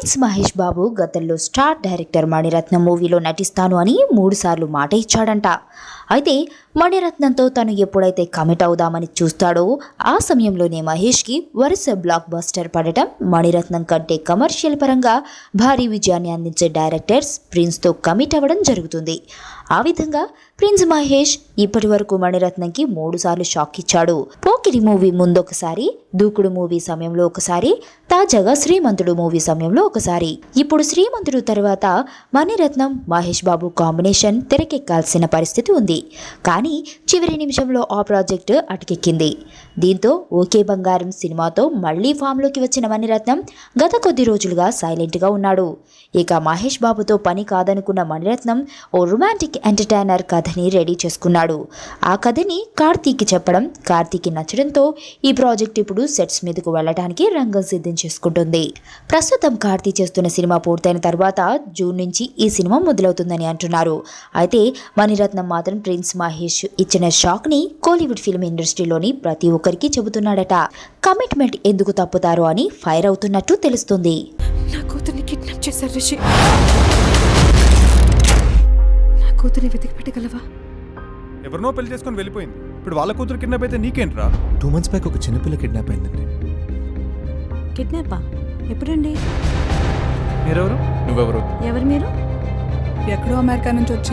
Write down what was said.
Prince Mahesh Babu గతంలో star director Mani Ratnam మూవీలో నటిస్తాను అని 3 సార్లు మాట ఇచ్చాడంట. అయితే మణిరత్నంతో తను ఎప్పుడైతే కమిట్ అవుదామని చూస్తాడో ఆ సమయంలోనే మహేష్కి వరుస బ్లాక్ బస్టర్ పడటం, మణిరత్నం కంటే కమర్షియల్ పరంగా భారీ విజయాన్ని అందించే డైరెక్టర్స్ ప్రిన్స్తో కమిట్ అవ్వడం జరుగుతుంది. ఆ విధంగా ప్రిన్స్ మహేష్ ఇప్పటి వరకు మణిరత్నంకి 3 సార్లు షాక్ ఇచ్చాడు. పోకిరి మూవీ ముందొకసారి, దూకుడు మూవీ సమయంలో ఒకసారి, తాజాగా శ్రీమంతుడు మూవీ సమయంలో ఒకసారి. ఇప్పుడు శ్రీమంతుడు తర్వాత మణిరత్నం మహేష్ బాబు కాంబినేషన్ తెరకెక్కాల్సిన పరిస్థితి ఉంది. కానీ చివరి నిమిషంలో ఆ ప్రాజెక్టు అటకెక్కింది. దీంతో ఓకే బంగారం సినిమాతో మళ్లీ ఫామ్లోకి వచ్చిన మణిరత్నం గత కొద్ది రోజులుగా సైలెంట్గా ఉన్నాడు. ఇక మహేష్ బాబుతో పని కాదనుకున్న మణిరత్నం ఓ రొమాంటిక్ ఎంటర్టైనర్ కథని రెడీ చేసుకున్నాడు. ఆ కథని కార్తీకి చెప్పడం, కార్తీకి నచ్చడంతో ఈ ప్రాజెక్ట్ ఇప్పుడు సెట్స్ మీదకు వెళ్లడానికి రంగం సిద్ధం చేసుకుంటుంది. ప్రస్తుతం కార్తీ చేస్తున్న సినిమా పూర్తయిన తర్వాత జూన్ నుంచి ఈ సినిమా మొదలవుతుందని అంటున్నారు. అయితే మణిరత్నం మాత్రం ప్రిన్స్ మహేష్ ఇచ్చిన షాక్ ని కోలీవుడ్ ఫిల్మ్ ఇండస్ట్రీలోని ప్రతి ఒక్కరికి చెబుతున్నాడట. కమిట్మెంట్ ఎందుకు తప్పుతారో అని ఫైర్ అవుతున్నట్టు తెలుస్తుంది. నా కూతుర్ని కిడ్నాప్ చేశారు రిషి. నా కూతుర్ని వెతికి పెట్టగలవా? ఎవరినో పెళ్లి చేసుకొని వెళ్ళిపోయింది. ఇప్పుడు వాళ్ళ కూతురు కిడ్నాప్ అయితే నీకేంట్రా? 2 months బ్యాక్ ఒక చిన్నపిల్ల కిడ్నాప్ అయిందండి. కిడ్నాపా? ఎప్పుడండి? మీరెవరు? నువ్వెవరు? ఎవరు మీరు? ఎక్కడో అమెరికా నుంచి వచ్చి